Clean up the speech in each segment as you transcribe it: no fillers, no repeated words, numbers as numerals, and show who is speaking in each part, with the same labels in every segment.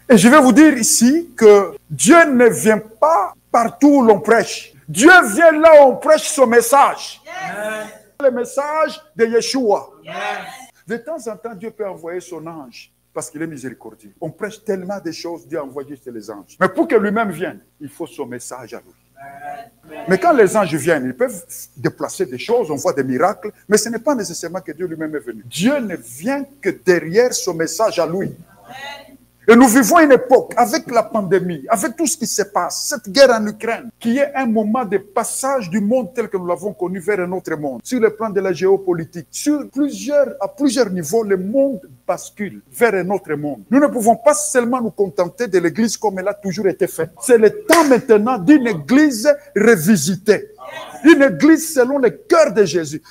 Speaker 1: Et je vais vous dire ici que Dieu ne vient pas partout où l'on prêche. Dieu vient là où on prêche son message. Yes. Le message de Yeshua. Yes. De temps en temps, Dieu peut envoyer son ange parce qu'il est miséricordieux. On prêche tellement de choses, Dieu a envoyé chez les anges. Mais pour que lui-même vienne, il faut son message à lui. Mais quand les anges viennent, ils peuvent déplacer des choses, on voit des miracles, mais ce n'est pas nécessairement que Dieu lui-même est venu. Dieu ne vient que derrière son message à lui. Et nous vivons une époque, avec la pandémie, avec tout ce qui se passe, cette guerre en Ukraine, qui est un moment de passage du monde tel que nous l'avons connu vers un autre monde. Sur le plan de la géopolitique, à plusieurs niveaux, le monde bascule vers un autre monde. Nous ne pouvons pas seulement nous contenter de l'Église comme elle a toujours été faite. C'est le temps maintenant d'une Église revisitée. Une Église selon le cœur de Jésus.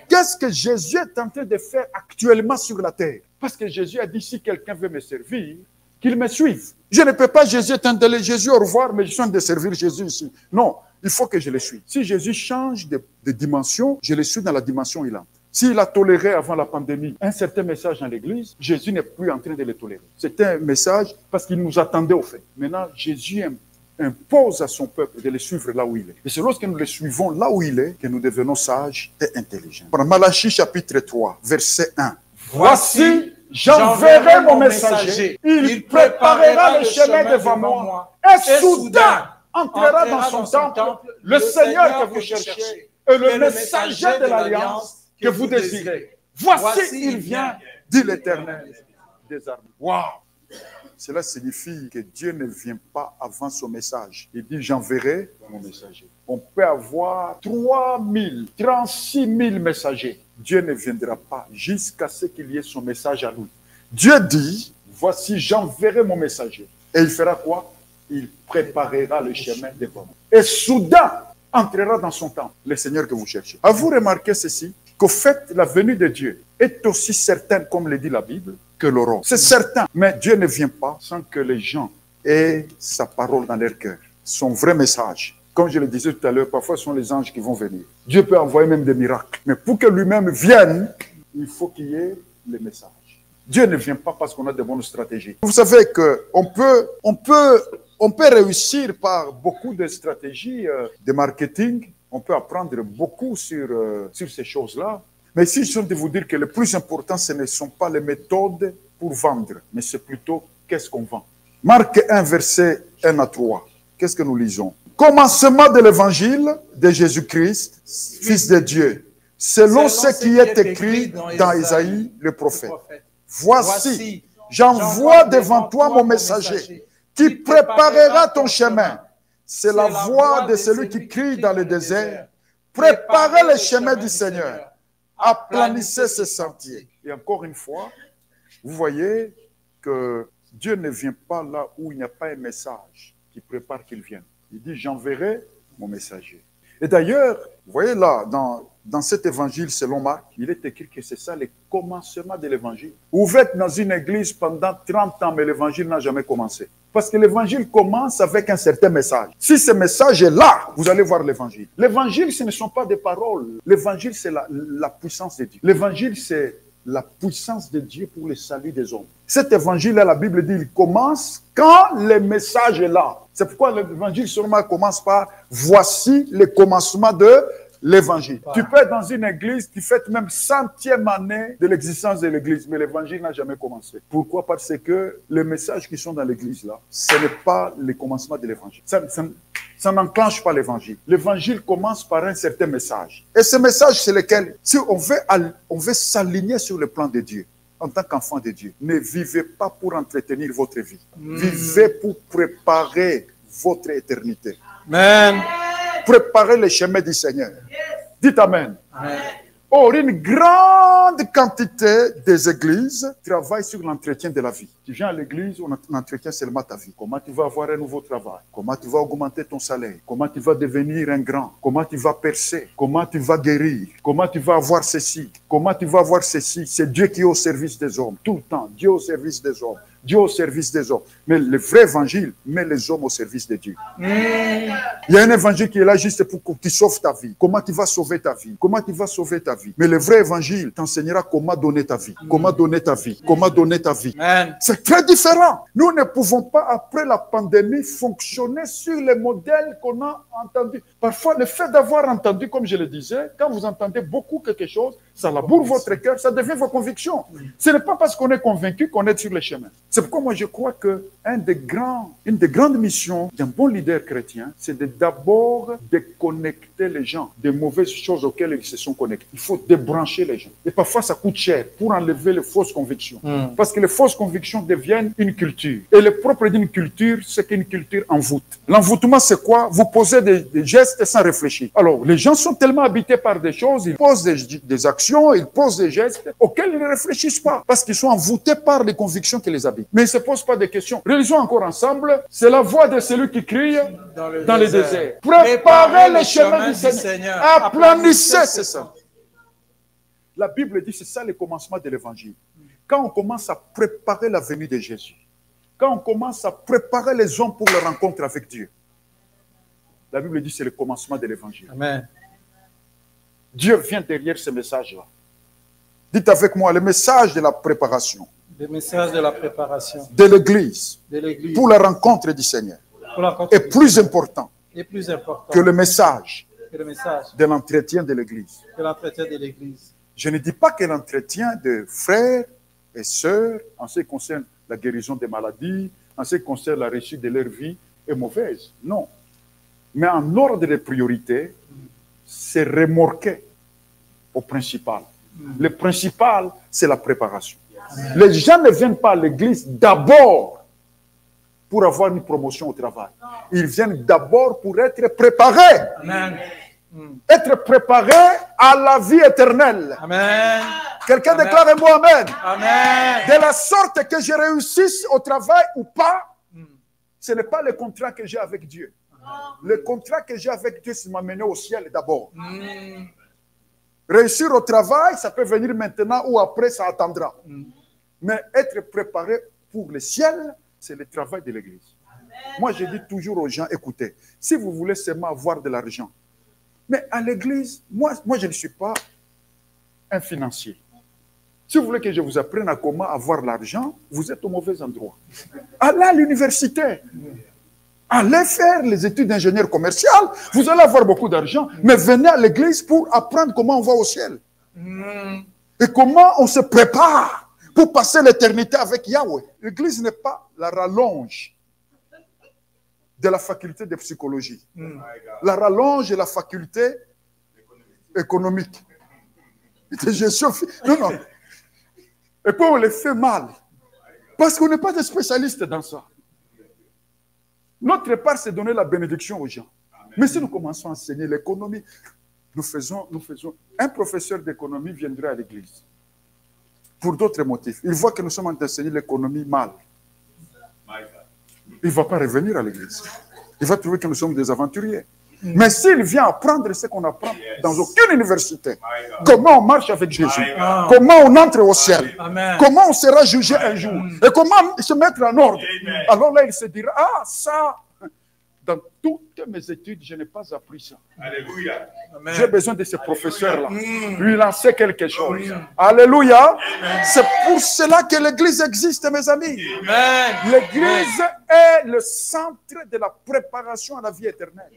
Speaker 1: Qu'est-ce que Jésus est en train de faire actuellement sur la terre? Parce que Jésus a dit, si quelqu'un veut me servir, qu'il me suive. Je ne peux pas, Jésus est en train de Jésus, au revoir, mais je suis en train de servir Jésus ici. Non, il faut que je le suive. Si Jésus change de dimension, je le suis dans la dimension où il entre. S'il a toléré avant la pandémie un certain message dans l'Église, Jésus n'est plus en train de le tolérer. C'était un message parce qu'il nous attendait au fait. Maintenant, Jésus impose à son peuple de le suivre là où il est. Et c'est lorsque nous le suivons là où il est que nous devenons sages et intelligents. Dans Malachie chapitre 3, verset 1. Voici, j'enverrai mon messager. Il préparera le chemin devant moi. Et soudain entrera dans son temple le Seigneur que vous cherchez et le messager de l'alliance que vous désirez. Voici, il vient, dit l'Éternel des armées. Waouh! Cela signifie que Dieu ne vient pas avant son message. Il dit, j'enverrai mon messager. On peut avoir 36 000 messagers. Dieu ne viendra pas jusqu'à ce qu'il y ait son message à lui. Dieu dit, voici, j'enverrai mon messager. Et il fera quoi? Il préparera le chemin devant moi. Et soudain, entrera dans son temple le Seigneur que vous cherchez. Avez-vous remarqué ceci? Qu'au fait, la venue de Dieu est aussi certaine, comme le dit la Bible, que l'aurore. C'est certain. Mais Dieu ne vient pas sans que les gens aient sa parole dans leur cœur. Son vrai message. Comme je le disais tout à l'heure, parfois ce sont les anges qui vont venir. Dieu peut envoyer même des miracles. Mais pour que lui-même vienne, il faut qu'il y ait le message. Dieu ne vient pas parce qu'on a de bonnes stratégies. Vous savez qu'on peut réussir par beaucoup de stratégies de marketing. On peut apprendre beaucoup sur ces choses-là. Mais ici, je suis de vous dire que le plus important, ce ne sont pas les méthodes pour vendre, mais c'est plutôt qu'est-ce qu'on vend. Marc 1, verset 1 à 3. Qu'est-ce que nous lisons? Commencement de l'évangile de Jésus-Christ, Fils de Dieu, selon ce qui est écrit dans Isaïe, le prophète. Voici, j'envoie devant toi mon messager, qui préparera ton chemin. C'est la voix de celui qui crie dans le désert. Préparez le chemin du Seigneur. Aplanissez ses sentiers. Et encore une fois, vous voyez que Dieu ne vient pas là où il n'y a pas un message qui prépare qu'il vienne. Il dit, j'enverrai mon messager. Et d'ailleurs, vous voyez là, dans cet évangile selon Marc, il est écrit que c'est ça le commencement de l'évangile. Vous êtes dans une église pendant 30 ans, mais l'évangile n'a jamais commencé. Parce que l'évangile commence avec un certain message. Si ce message est là, vous allez voir l'évangile. L'évangile, ce ne sont pas des paroles. L'évangile, c'est la puissance de Dieu. L'évangile, c'est la puissance de Dieu pour le salut des hommes. Cet évangile-là, la Bible dit, il commence quand le message est là. C'est pourquoi l'évangile seulement commence par « Voici le commencement de l'évangile ». Tu peux être dans une église qui fête même 100e année de l'existence de l'église, mais l'évangile n'a jamais commencé. Pourquoi? Parce que les messages qui sont dans l'église là, ce n'est pas le commencement de l'évangile. Ça n'enclenche pas l'évangile. L'évangile commence par un certain message. Et ce message, c'est lequel? Si on veut s'aligner sur le plan de Dieu, en tant qu'enfant de Dieu, ne vivez pas pour entretenir votre vie. Vivez pour préparer votre éternité.
Speaker 2: Amen.
Speaker 1: Préparez le chemin du Seigneur. Dites Amen. Amen. Or, une grande quantité des églises travaillent sur l'entretien de la vie. Tu viens à l'église, on entretient seulement ta vie. Comment tu vas avoir un nouveau travail? Comment tu vas augmenter ton salaire? Comment tu vas devenir un grand? Comment tu vas percer? Comment tu vas guérir? Comment tu vas avoir ceci? Comment tu vas avoir ceci? C'est Dieu qui est au service des hommes. Tout le temps, Dieu au service des hommes. Dieu au service des hommes. Mais le vrai évangile met les hommes au service de Dieu. Il y a un évangile qui est là juste pour que tu sauves ta vie. Comment tu vas sauver ta vie? Comment tu vas sauver ta vie? Mais le vrai évangile t'enseignera comment donner ta vie. Comment donner ta vie. Comment donner ta vie. C'est très différent. Nous ne pouvons pas, après la pandémie, fonctionner sur les modèles qu'on a entendus. Parfois, le fait d'avoir entendu, comme je le disais, quand vous entendez beaucoup quelque chose, ça laboure votre cœur, ça devient vos convictions. Ce n'est pas parce qu'on est convaincu qu'on est sur le chemin. C'est pourquoi moi je crois qu'une des grandes missions d'un bon leader chrétien, c'est d'abord déconnecter les gens des mauvaises choses auxquelles ils se sont connectés. Il faut débrancher les gens. Et parfois ça coûte cher pour enlever les fausses convictions. Parce que les fausses convictions deviennent une culture. Et le propre d'une culture, c'est qu'une culture envoûte. L'envoûtement, c'est quoi? Vous posez des gestes sans réfléchir. Alors, les gens sont tellement habités par des choses, ils posent des actions, ils posent des gestes auxquels ils ne réfléchissent pas. Parce qu'ils sont envoûtés par les convictions qui les habitent. Mais ils ne se posent pas de questions. Réalisons encore ensemble, c'est la voix de celui qui crie dans le désert. Préparez les chemins du Seigneur. Aplanissez ces chemins. La Bible dit, c'est ça le commencement de l'évangile. Quand on commence à préparer la venue de Jésus, quand on commence à préparer les hommes pour leur rencontre avec Dieu, la Bible dit, c'est le commencement de l'évangile. Amen. Dieu vient derrière ce message-là. Dites avec moi, le message de la préparation.
Speaker 2: Le message de la préparation
Speaker 1: de l'Église pour la rencontre du Seigneur est plus important que le message de l'entretien de l'Église. Je ne dis pas que l'entretien de frères et sœurs en ce qui concerne la guérison des maladies, en ce qui concerne la réussite de leur vie est mauvaise. Non. Mais en ordre de priorité, c'est remorqué au principal. Le principal, c'est la préparation. Les gens ne viennent pas à l'église d'abord pour avoir une promotion au travail. Ils viennent d'abord pour être préparés. Amen. Être préparés à la vie éternelle. Amen. Quelqu'un déclare un mot amen. Amen. De la sorte que je réussisse au travail ou pas, ce n'est pas le contrat que j'ai avec Dieu. Le contrat que j'ai avec Dieu, c'est m'amener au ciel d'abord. Réussir au travail, ça peut venir maintenant ou après, ça attendra. Mais être préparé pour le ciel, c'est le travail de l'Église. Moi, je dis toujours aux gens, écoutez, si vous voulez seulement avoir de l'argent, mais à l'Église, moi, je ne suis pas un financier. Si vous voulez que je vous apprenne à comment avoir l'argent, vous êtes au mauvais endroit. Allez à l'université. Allez faire les études d'ingénieur commercial, vous allez avoir beaucoup d'argent, mais venez à l'église pour apprendre comment on va au ciel. Et comment on se prépare pour passer l'éternité avec Yahweh. L'église n'est pas la rallonge de la faculté de psychologie. La rallonge de la faculté économique. De gestion. Non, non. Et puis on les fait mal. Parce qu'on n'est pas des spécialistes dans ça. Notre part, c'est donner la bénédiction aux gens. Amen. Mais si nous commençons à enseigner l'économie, nous faisons. Un professeur d'économie viendrait à l'église. Pour d'autres motifs. Il voit que nous sommes en train d'enseigner l'économie mal. Il ne va pas revenir à l'église. Il va trouver que nous sommes des aventuriers. Mais s'il vient apprendre ce qu'on apprend dans aucune université, comment on marche avec Jésus, comment on entre au ciel, comment on sera jugé un jour, et comment se mettre en ordre, alors là il se dira, ah ça, dans toutes mes études, je n'ai pas appris ça. J'ai besoin de ce professeur-là, lui lancer quelque chose. Alléluia. C'est pour cela que l'église existe, mes amis. L'église est le centre de la préparation à la vie éternelle.